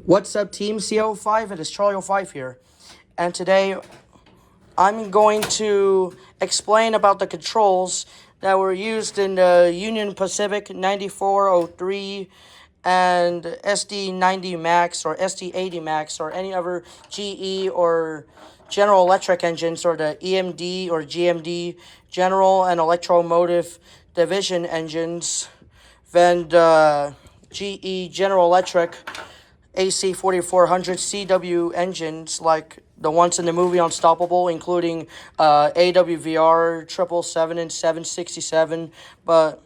What's up, Team CO5? It is Charlie05 here, and today I'm going to explain about the controls that were used in the Union Pacific 9403 and SD90 Max or SD80 Max or any other GE or General Electric engines, or the EMD or GMD, General and Electromotive Division engines, then the GE General Electric AC 4400 CW engines like the ones in the movie Unstoppable, including AWVR 777 and 767. But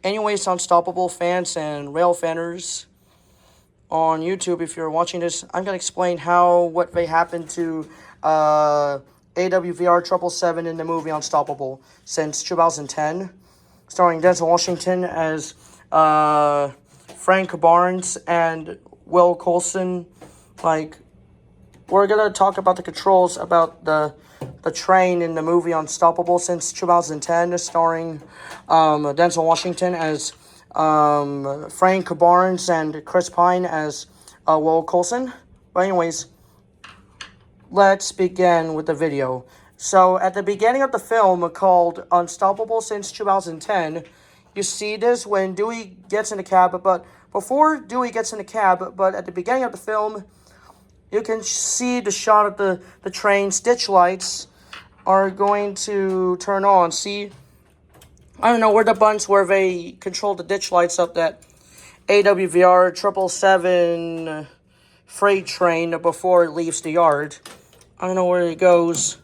anyways, Unstoppable fans and rail fanners on YouTube, if you're watching this, I'm going to explain what they happened to AWVR 777 in the movie Unstoppable since 2010, starring Denzel Washington as Frank Barnes and Will Coulson. We're gonna talk about the controls about the train in the movie Unstoppable since 2010, starring Denzel Washington as Frank Barnes and Chris Pine as Will Coulson. But anyways, let's begin with the video. So at the beginning of the film called Unstoppable since 2010, you see this when Dewey gets in the cab, but before Dewey gets in the cab, but at the beginning of the film, you can see the shot of the train's ditch lights are going to turn on. See, I don't know where the buttons where they control the ditch lights of that AWVR 777 freight train before it leaves the yard. I don't know where it goes.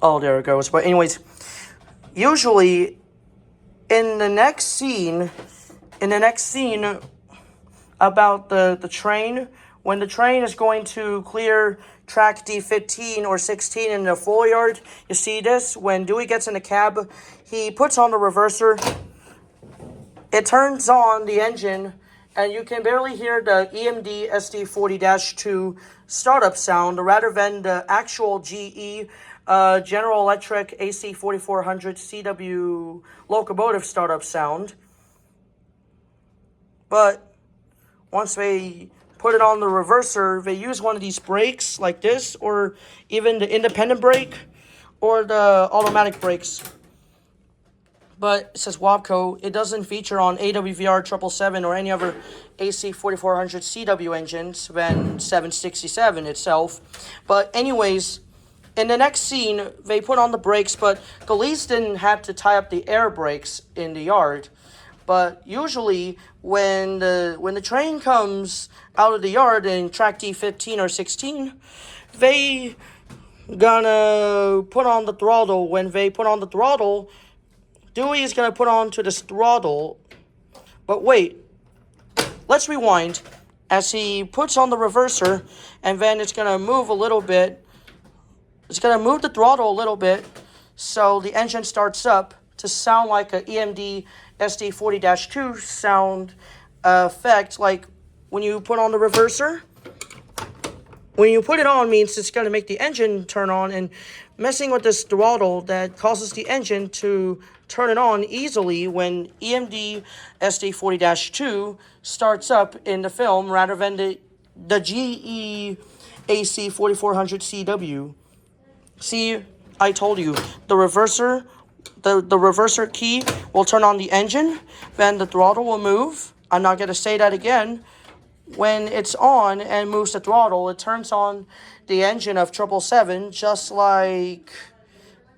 Oh, there it goes. But anyways, usually in the next scene about the train, when the train is going to clear track D15 or 16 in the foreyard, you see this when Dewey gets in the cab, he puts on the reverser, it turns on the engine, and you can barely hear the EMD SD40-2 startup sound rather than the actual GE General Electric AC 4400 CW locomotive startup sound. But once they put it on the reverser, they use one of these brakes like this, or even the independent brake or the automatic brakes. But it says WABCO. It doesn't feature on AWVR 777 or any other AC 4400 CW engines than 767 itself. But anyways, in the next scene, they put on the brakes, but the police didn't have to tie up the air brakes in the yard. But usually, when the train comes out of the yard in track D15 or 16, they gonna put on the throttle. When they put on the throttle, Dewey is gonna put on to this throttle. But wait, let's rewind. As he puts on the reverser, and then it's gonna move a little bit. It's going to move the throttle a little bit so the engine starts up to sound like an EMD SD40-2 sound effect. Like when you put on the reverser, when you put it on means it's going to make the engine turn on, and messing with this throttle that causes the engine to turn it on easily when EMD SD40-2 starts up in the film rather than the GE AC 4400 CW. See, I told you, the reverser key will turn on the engine, then the throttle will move. I'm not going to say that again. When it's on and moves the throttle, it turns on the engine of 777, just like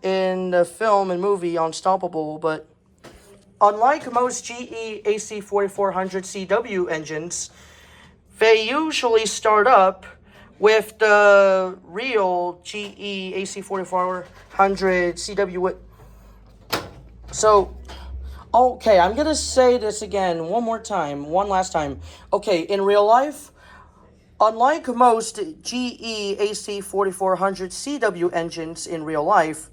in the film and movie Unstoppable. But unlike most GE AC 4400 CW engines, they usually start up with the real GE AC 4400 CW. So, okay, I'm going to say this again one last time. Okay, in real life, unlike most GE AC 4400 CW engines in real life,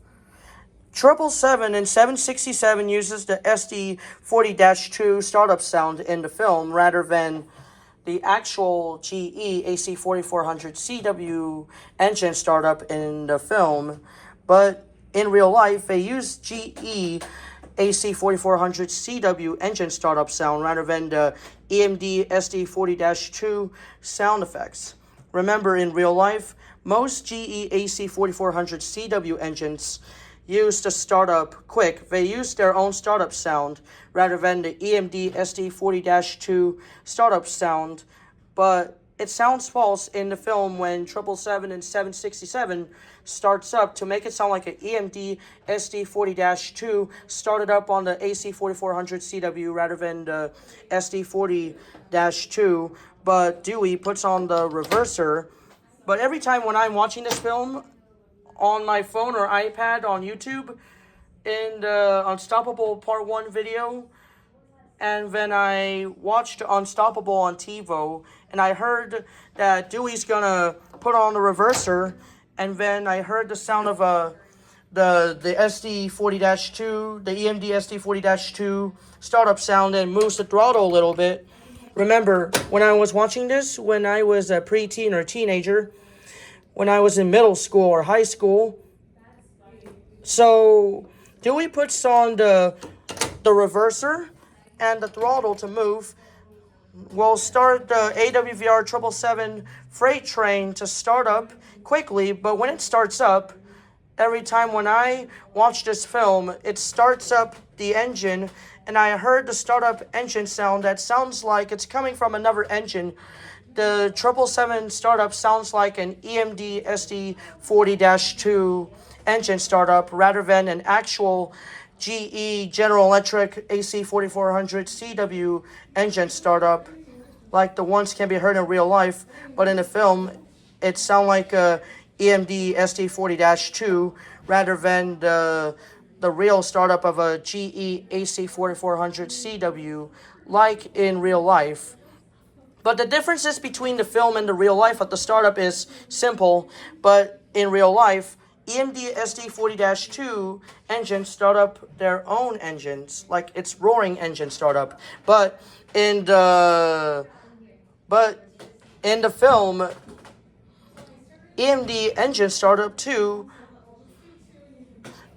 777 and 767 uses the SD40-2 startup sound in the film rather than the actual GE AC 4400 CW engine startup in the film. But in real life, they use GE AC4400CW engine startup sound rather than the EMD SD40-2 sound effects. Remember, in real life, most GE AC4400CW engines use the startup quick. They use their own startup sound rather than the EMD SD40-2 startup sound, but it sounds false in the film when 777 and 767 starts up to make it sound like an EMD SD40-2 started up on the AC4400CW rather than the SD40-2, but Dewey puts on the reverser. But every time when I'm watching this film on my phone or iPad on YouTube in the Unstoppable Part 1 video, and then I watched Unstoppable on TiVo, and I heard that Dewey's gonna put on the reverser, and then I heard the sound of the SD40-2, the EMD SD40-2 startup sound, and moves the throttle a little bit. Remember, when I was watching this, when I was a preteen or teenager, when I was in middle school or high school, so Dewey puts on the reverser and the throttle to move. We'll start the AWVR 777 freight train to start up quickly, but when it starts up, every time when I watch this film, it starts up the engine, and I heard the startup engine sound that sounds like it's coming from another engine. The 777 startup sounds like an EMD SD40-2 engine startup rather than an actual GE General Electric AC4400CW engine startup, like the ones can be heard in real life, but in the film, it sounds like a EMD SD40-2 rather than the real startup of a GE AC4400CW, like in real life. But the differences between the film and the real life at the startup is simple, but in real life, EMD SD40-2 engines start up their own engines, like it's roaring engine startup. But in the film, EMD engine startup 2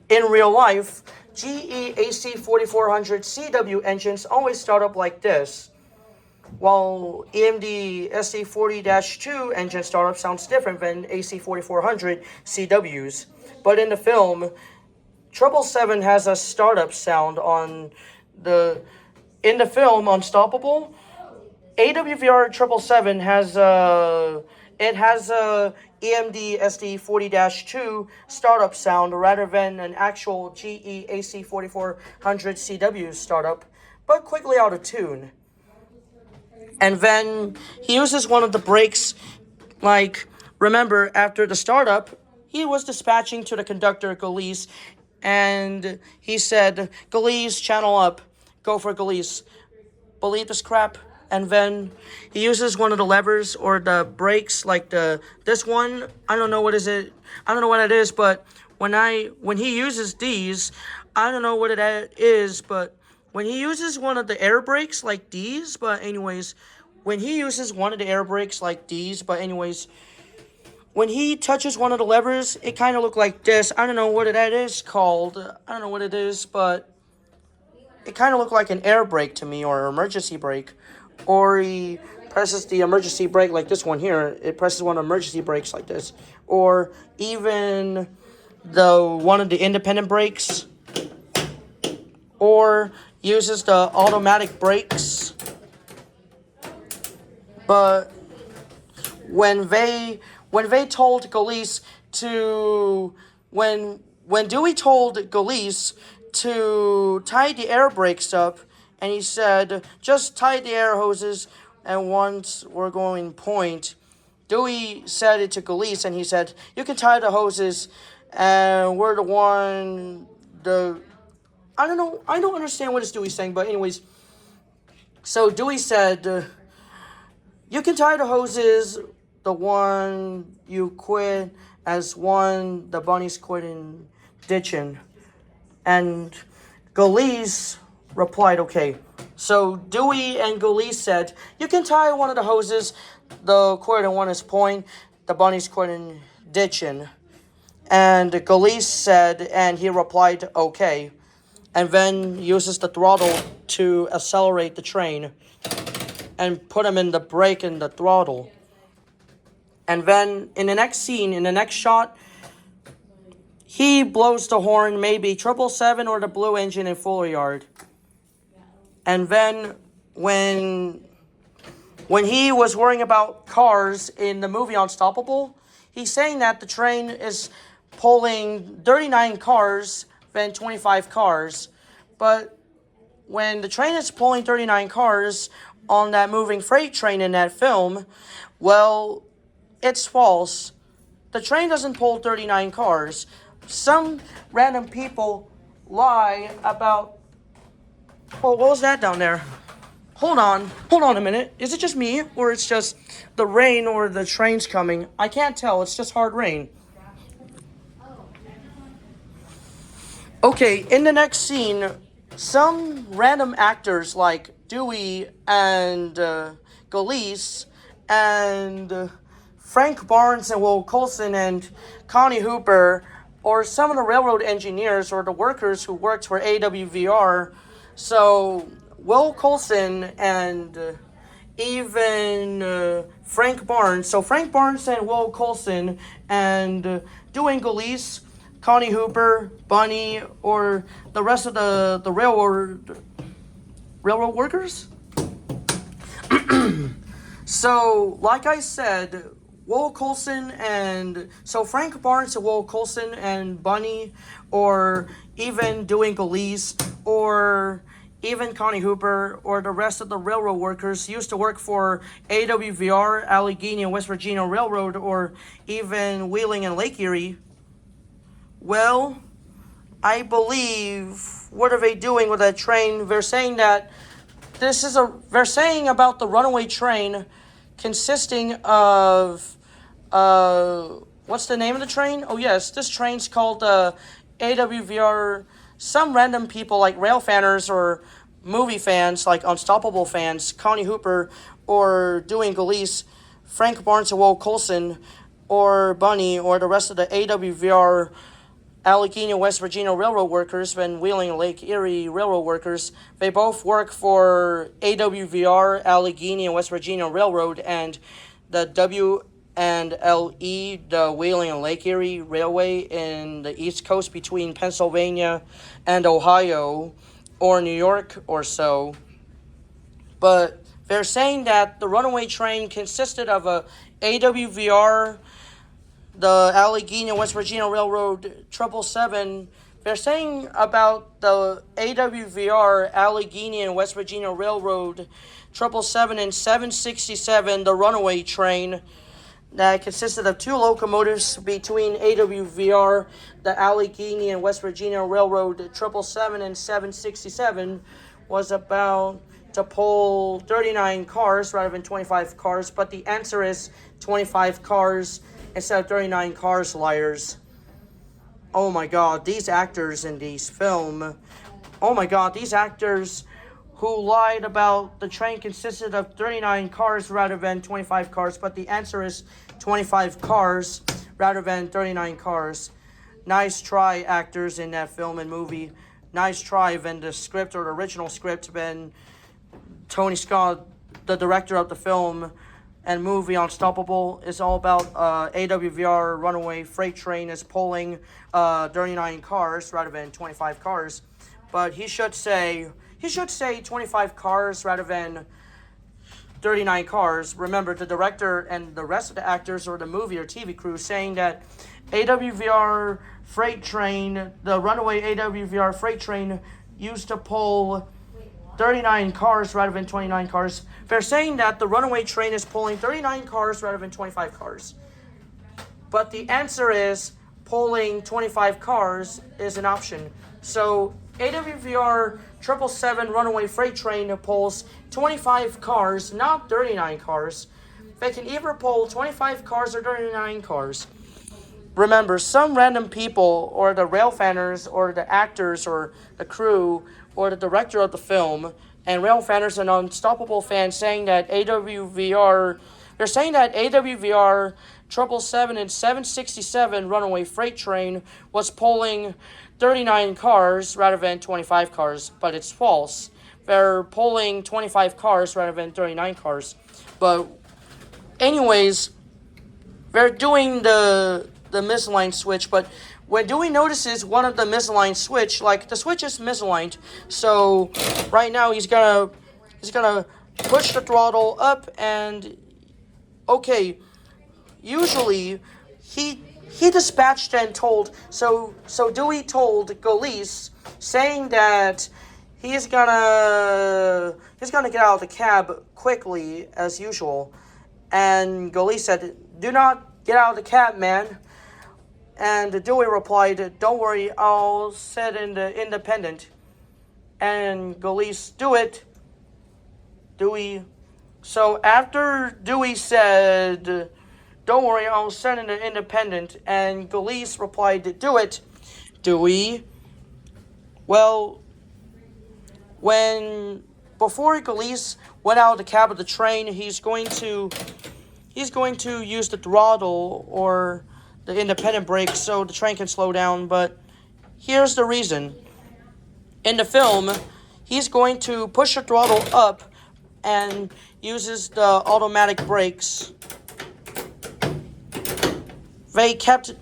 in real life, GE AC4400CW engines always start up like this, while EMD SD40-2 engine startup sounds different than AC4400 CWs. But in the film, 777 has a startup sound in the film Unstoppable. AWVR 777 has a EMD SD40-2 startup sound rather than an actual GE AC4400 CW startup, but quickly out of tune. And then he uses one of the brakes, like, remember, after the startup, he was dispatching to the conductor, Galeese, and he said, Galeese, channel up, go for Galeese, believe this crap. And then he uses one of the levers or the brakes, like this one, I don't know what it is, but when he uses these, I don't know what it is, but when he uses one of the air brakes like these, when he uses one of the air brakes like these, when he touches one of the levers, it kind of looked like this. I don't know what that is called. I don't know what it is, but it kind of looked like an air brake to me, or emergency brake. Or he presses the emergency brake like this one here. It presses one of the emergency brakes like this. Or even one of the independent brakes. Or uses the automatic brakes. But when they told Galeese when Dewey told Galeese to tie the air brakes up, and he said, just tie the air hoses, and once we're going point, Dewey said it to Galeese, and he said, you can tie the hoses, and we're I don't understand what Dewey's saying, but anyways, so Dewey said, you can tie the hoses, the one you quit, as one the bunnies quit in ditching. And Galeese replied, okay. So Dewey and Galeese said, you can tie one of the hoses, the quit and one is point, the bunnies quit in ditching. And Galeese said, and he replied, okay. and then uses the throttle to accelerate the train and put him in the brake and the throttle. And then in the next scene, in the next shot, he blows the horn, maybe 777 or the blue engine in Fuller Yard. And then when he was worrying about cars in the movie Unstoppable, he's saying that the train is pulling 39 cars than 25 cars. But when the train is pulling 39 cars on that moving freight train in that film, well, it's false. The train doesn't pull 39 cars. Some random people lie about... Oh, what was that down there? Hold on a minute. Is it just me, or it's just the rain or the train's coming? I can't tell. It's just hard rain. Okay, in the next scene, some random actors like Dewey and Galeese and Frank Barnes and Will Coulson and Connie Hooper, or some of the railroad engineers or the workers who worked for AWVR. So Will Coulson and even Frank Barnes. So Frank Barnes and Will Coulson and Dewey and Galeese, Connie Hooper, Bunny, or the rest of the railroad workers. So, like I said, Will Coulson and... So, Frank Barnes and Will Coulson and Bunny, or even Dewey Galeese, or even Connie Hooper, or the rest of the railroad workers used to work for AWVR, Allegheny and West Virginia Railroad, or even Wheeling and Lake Erie. Well, I believe... What are they doing with that train? They're saying that they're saying about the runaway train consisting of, what's the name of the train? Oh yes, this train's called AWVR. Some random people like rail fanners or movie fans like Unstoppable fans, Connie Hooper or Dewey Galeese, Frank Barnes and Will Coulson, or Bunny, or the rest of the AWVR Allegheny West Virginia Railroad workers and Wheeling and Lake Erie Railroad workers. They both work for AWVR, Allegheny and West Virginia Railroad, and the W&LE, the Wheeling and Lake Erie Railway in the East Coast between Pennsylvania and Ohio, or New York or so. But they're saying that the runaway train consisted of a AWVR, the Allegheny West Virginia Railroad 777. They're saying about the AWVR, Allegheny and West Virginia Railroad 777 and 767, the runaway train that consisted of two locomotives between AWVR, the Allegheny and West Virginia Railroad 777 and 767, was about to pull 39 cars rather than 25 cars, but the answer is 25 cars instead of 39 cars, liars. Oh my god, these actors in these film. Oh my god, these actors who lied about the train consisted of 39 cars rather than 25 cars, but the answer is 25 cars rather than 39 cars. Nice try, actors in that film and movie. Nice try when the script or the original script when Tony Scott, the director of the film and movie Unstoppable, is all about AWVR runaway freight train is pulling 39 cars rather than 25 cars. But he should say 25 cars rather than 39 cars. Remember, the director and the rest of the actors or the movie or TV crew saying that AWVR freight train, the runaway AWVR freight train used to pull 39 cars rather than 29 cars. They're saying that the runaway train is pulling 39 cars rather than 25 cars. But the answer is pulling 25 cars is an option. So AWVR 777 runaway freight train pulls 25 cars, not 39 cars. They can either pull 25 cars or 39 cars. Remember, some random people, or the rail fanners, or the actors, or the crew, or the director of the film, and rail fanners and Unstoppable fans saying that AWVR They're saying that AWVR 777 and 767 runaway freight train was pulling 39 cars rather than 25 cars, but it's false. They're pulling 25 cars rather than 39 cars. But anyways, they're doing the misaligned switch, but when Dewey notices one of the misaligned switch, like the switch is misaligned, so right now he's gonna push the throttle up and okay. Usually, he dispatched and told so Dewey told Gulise saying that he's gonna get out of the cab quickly as usual, and Gulise said, "Do not get out of the cab, man." And Dewey replied, "Don't worry, I'll sit in the independent." And Gulise, "Do it, Dewey." So after Dewey said, "Don't worry, I'll sit in the independent," and Gulise replied, "Do it, Dewey." Well, before Gulise went out of the cab of the train, he's going to use the throttle or the independent brake so the train can slow down, but here's the reason. In the film, he's going to push the throttle up and uses the automatic brakes. They kept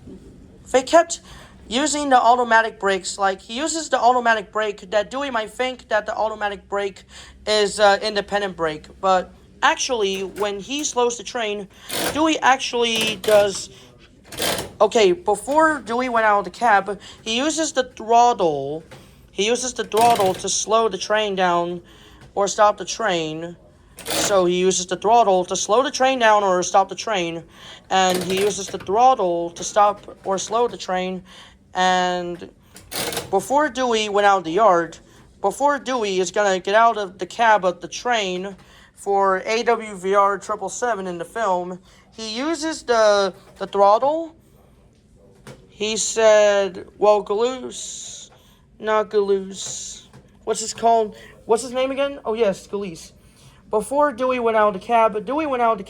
using the automatic brakes. Like, he uses the automatic brake that Dewey might think that the automatic brake is independent brake, but actually when he slows the train, Dewey actually does. Okay, before Dewey went out of the cab, he uses the throttle. He uses the throttle to slow the train down or stop the train. So he uses the throttle to slow the train down or stop the train. And he uses the throttle to stop or slow the train. And before Dewey went out of the yard, before Dewey is going to get out of the cab of the train for AWVR 777 in the film, he uses the throttle. He said, well, Gulise, not Gulise. What's his called? What's his name again? Oh, yes, Gulise. Before Dewey went out of the cab, as Dewey went out of the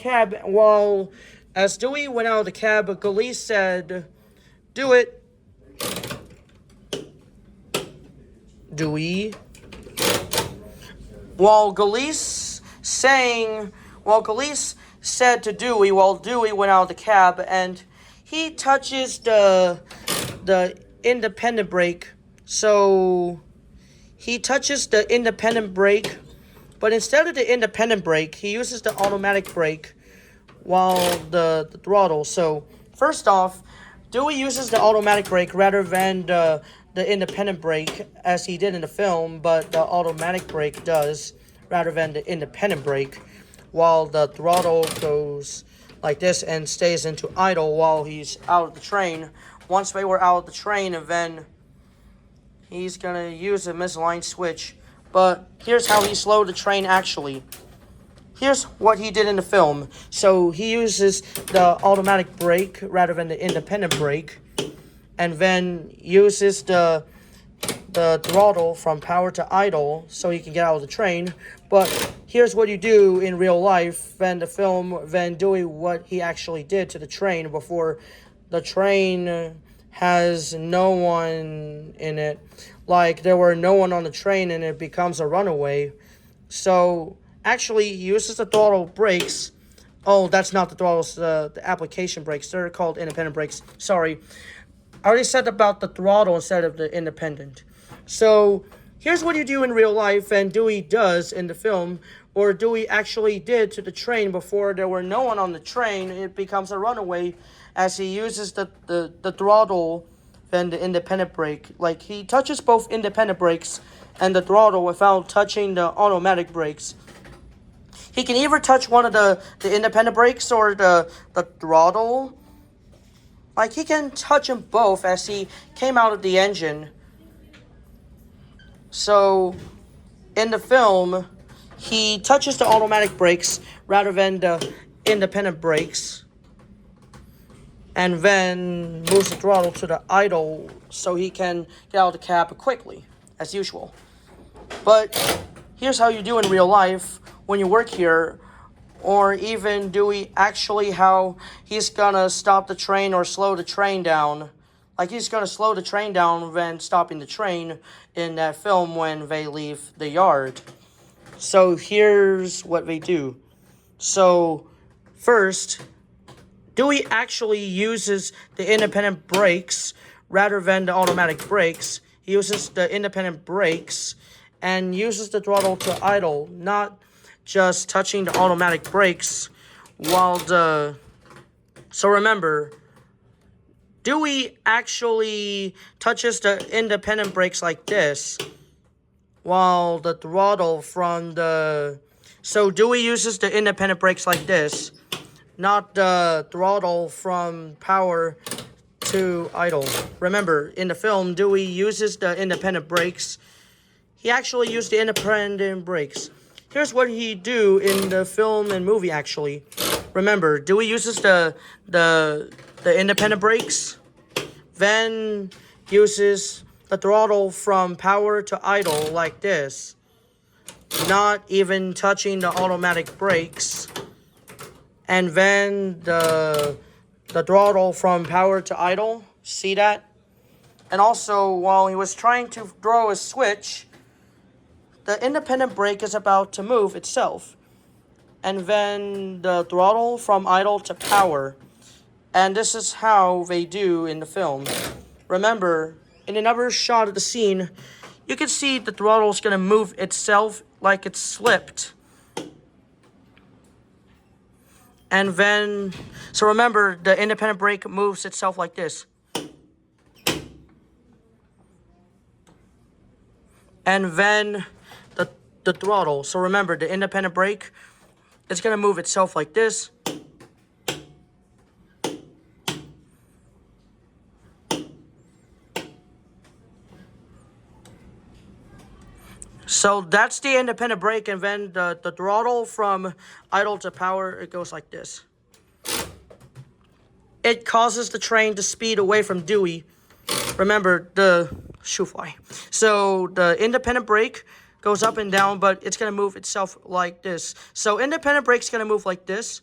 cab, Gulise said, "Do it, Dewey." Gulise said to Dewey while Dewey went out of the cab, and he touches the independent brake. So he touches the independent brake, but instead of the independent brake, he uses the automatic brake while the throttle. So first off, Dewey uses the automatic brake rather than the independent brake as he did in the film, but the automatic brake does rather than the independent brake, while the throttle goes like this and stays into idle while he's out of the train. Once they were out of the train, and then he's gonna use a misaligned switch. But here's how he slowed the train actually. Here's what he did in the film. So he uses the automatic brake rather than the independent brake, and then uses the throttle from power to idle so he can get out of the train. But here's what you do in real life when the film then doing what he actually did to the train before the train has no one in it. Like, there were no one on the train and it becomes a runaway. So actually he uses the throttle brakes. Oh, that's not the throttles, the application brakes. They're called independent brakes. Sorry. I already said about the throttle instead of the independent. So here's what you do in real life, and Dewey does in the film, or Dewey actually did to the train before there were no one on the train. It becomes a runaway as he uses the throttle than the independent brake. Like, he touches both independent brakes and the throttle without touching the automatic brakes. He can either touch one of the independent brakes or the throttle. Like, he can touch them both as he came out of the engine. So, in the film, he touches the automatic brakes rather than the independent brakes, and then moves the throttle to the idle so he can get out of the cab quickly, as usual. But here's how you do in real life when you work here, or even Dewey actually how he's gonna stop the train or slow the train down. Like he's gonna slow the train down when stopping the train in that film when they leave the yard. So here's what they do. So first, Dewey actually uses the independent brakes rather than the automatic brakes. He uses the independent brakes and uses the throttle to idle, not just touching the automatic brakes while the... So remember, Dewey actually touches the independent brakes like this while the throttle from the... So Dewey uses the independent brakes like this, not the throttle from power to idle. Remember, in the film, Dewey uses the independent brakes. He actually used the independent brakes. Here's what he do in the film and movie, actually. Remember, Dewey uses the independent brakes, then uses the throttle from power to idle like this, not even touching the automatic brakes, and then the throttle from power to idle. See that? And also, while he was trying to throw a switch, the independent brake is about to move itself, and then the throttle from idle to power. And this is how they do in the film. Remember, in another shot of the scene, you can see the throttle is going to move itself like it's slipped. And then, so remember, the independent brake moves itself like this. And then the throttle. So remember, the independent brake is going to move itself like this. So that's the independent brake, and then the throttle from idle to power, it goes like this. It causes the train to speed away from Dewey. Remember, the shoe fly. So the independent brake goes up and down, but it's going to move itself like this. So independent brake's going to move like this.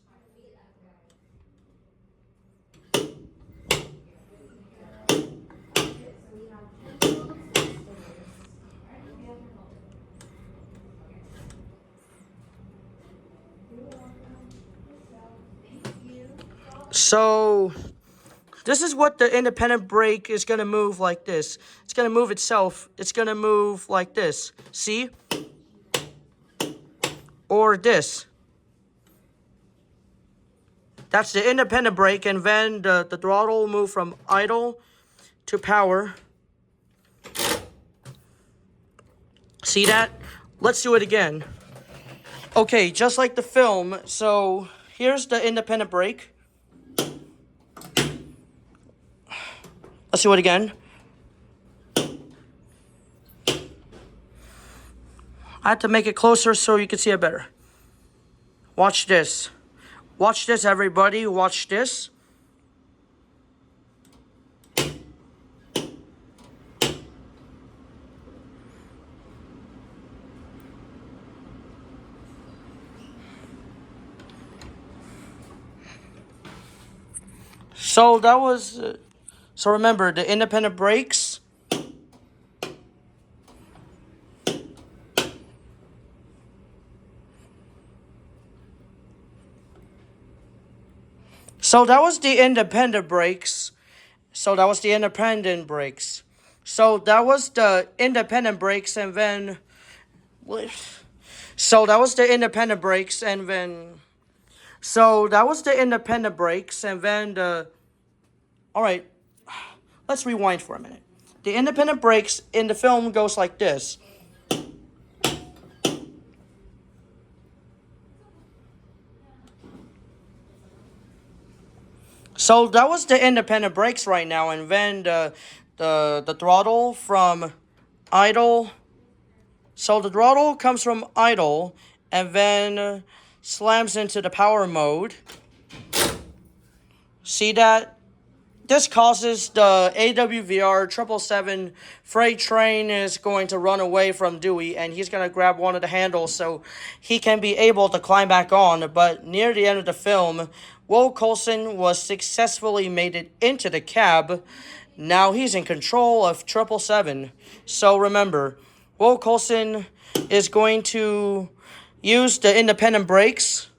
So this is what the independent brake is going to move like this. It's going to move itself. It's going to move like this. See? Or this. That's the independent brake, and then the throttle will move from idle to power. See that? Let's do it again. Okay, just like the film. So here's the independent brake. Let's do it again. I had to make it closer so you can see it better. Watch this. Watch this, everybody. Watch this. So that was... So remember, the independent brakes. So that was the independent brakes. So that was the independent brakes. So that was the independent brakes, and then... So that was the independent brakes, and then... So that was the independent brakes, and then the... Alright, let's rewind for a minute. The independent brakes in the film goes like this. So that was the independent brakes right now, and then the throttle from idle. So the throttle comes from idle, and then slams into the power mode. See that? This causes the AWVR 777 freight train is going to run away from Dewey, and he's going to grab one of the handles so he can be able to climb back on. But near the end of the film, Will Coulson was successfully made it into the cab. Now he's in control of 777. So remember, Will Coulson is going to use the independent brakes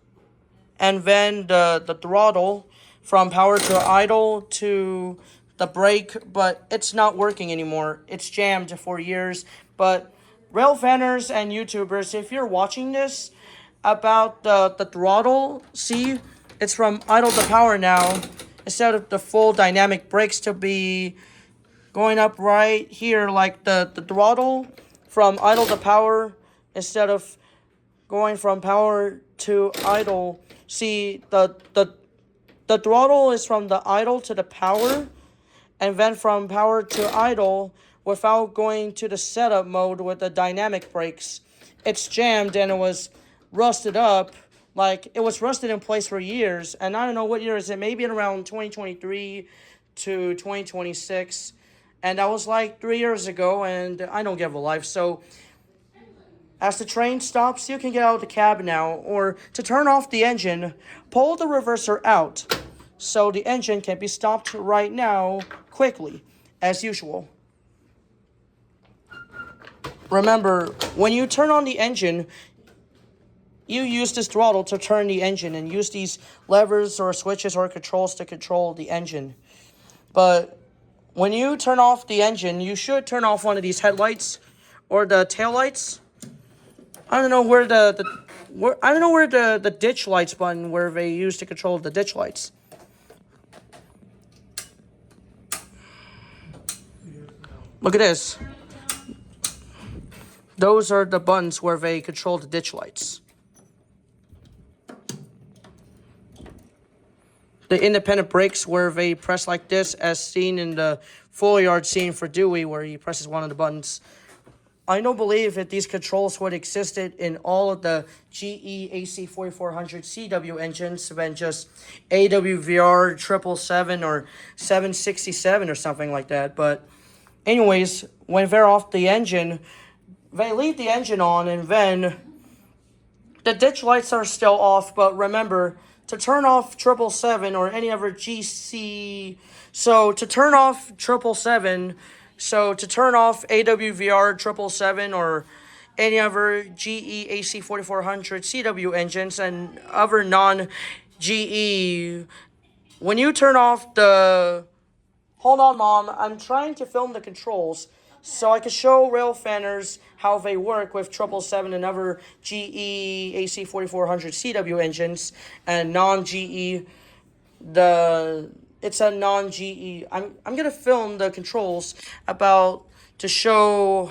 and then the throttle from power to idle to the brake, but it's not working anymore. It's jammed for years. But rail fanners and YouTubers, if you're watching this about the throttle, see, it's from idle to power now, instead of the full dynamic brakes to be going up right here, like the throttle from idle to power instead of going from power to idle. See, the throttle is from the idle to the power, and then from power to idle without going to the setup mode with the dynamic brakes. It's jammed and it was rusted up. Like, it was rusted in place for years, and I don't know what year is it, maybe in around 2023 to 2026, and that was like 3 years ago, and I don't give a life. So as the train stops, you can get out of the cab now, or to turn off the engine, pull the reverser out so the engine can be stopped right now quickly, as usual. Remember, when you turn on the engine, you use this throttle to turn the engine and use these levers or switches or controls to control the engine. But when you turn off the engine, you should turn off one of these headlights or the tail lights. I don't know where the ditch lights button where they use to control the ditch lights. Look at this. Those are the buttons where they control the ditch lights. The independent brakes where they press like this, as seen in the full yard scene for Dewey where he presses one of the buttons. I don't believe that these controls would existed in all of the GE AC 4400 CW engines than just AWVR 777 or 767 or something like that. But anyways, when they're off the engine, they leave the engine on, and then the ditch lights are still off. But remember, to turn off 777 or any other GC, so to turn off 777, so to turn off AWVR 777 or any other GE AC 4400 CW engines and other non-GE, when you turn off the... Hold on, Mom. I'm trying to film the controls so I can show rail fanners how they work with 777 and other GE AC 4400 CW engines and non-GE. It's a non-GE. I'm gonna film the controls to show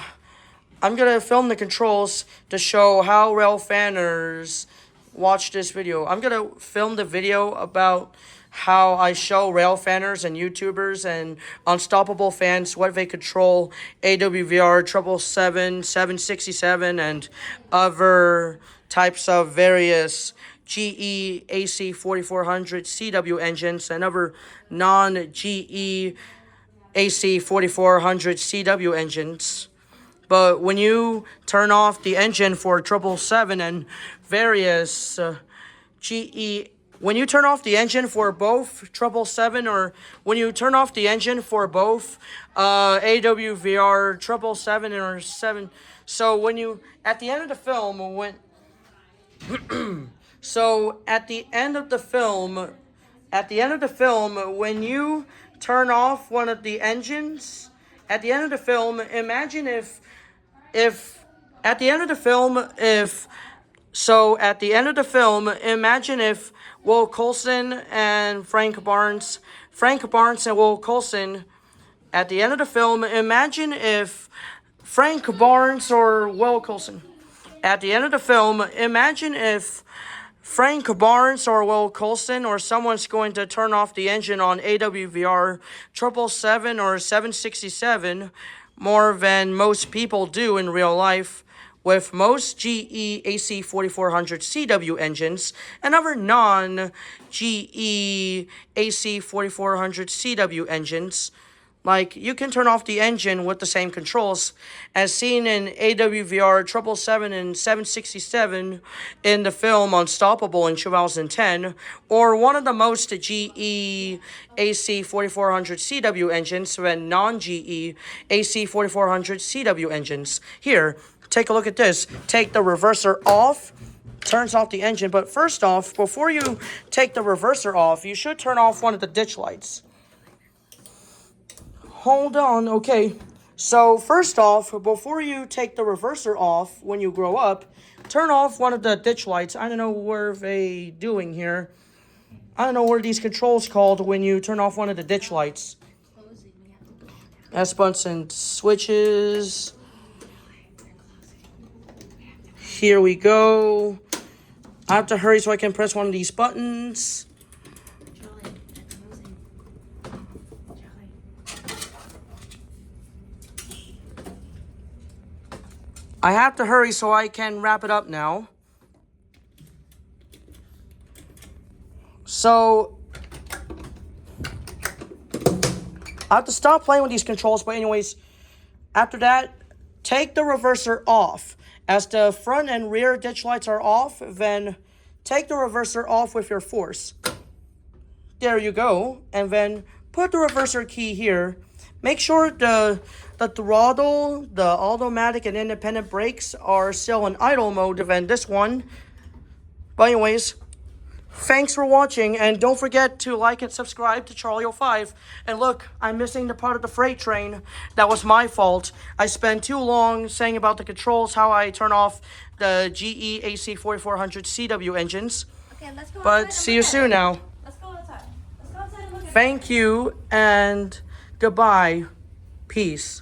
how rail fanners watch this video. I'm gonna film the video about how I show rail fanners and YouTubers and Unstoppable fans what they control AWVR 777, 767, and other types of various GE AC 4400 CW engines and other non-GE AC 4400 CW engines. But when you turn off the engine for 777 and various when you turn off the engine for both 777 or when you turn off the engine for both AWVR 777 or 7, so when you at the end of the film when so at the end of the film when you turn off one of the engines at the end of the film, imagine if at the end of the film imagine if Will Coulson and Frank Barnes and Will Coulson, at the end of the film, imagine if Frank Barnes or Will Coulson, at the end of the film, imagine if Frank Barnes or Will Coulson or someone's going to turn off the engine on AWVR 777 or 767 more than most people do in real life. with most GE AC 4400 CW engines and other non-GE AC 4400 CW engines. Like, you can turn off the engine with the same controls as seen in AWVR 777 and 767 in the film Unstoppable in 2010, or one of the most GE AC 4400 CW engines when non-GE AC 4400 CW engines. Here, take a look at this. Take the reverser off, turns off the engine, but first off, before you take the reverser off, you should turn off one of the ditch lights. Hold on, okay. So first off, before you take the reverser off when you grow up, turn off one of the ditch lights. I don't know what they doing here. I don't know what are these controls called when you turn off one of the ditch lights. S buttons and switches. Here we go. I have to hurry so I can press one of these buttons. I have to hurry so I can wrap it up now. So, I have to stop playing with these controls, but anyways, after that, take the reverser off. As the front and rear ditch lights are off, then take the reverser off with your force. There you go. And then put the reverser key here. Make sure the throttle, the automatic and independent brakes are still in idle mode than this one. But anyways, thanks for watching, and don't forget to like and subscribe to Charlie05. And look, I'm missing the part of the freight train. That was my fault. I spent too long saying about the controls, how I turn off the GE AC 4400 CW engines. Okay, let's go but see you soon now. Let's go outside. Let's go outside and look at it. Thank you, and goodbye. Peace.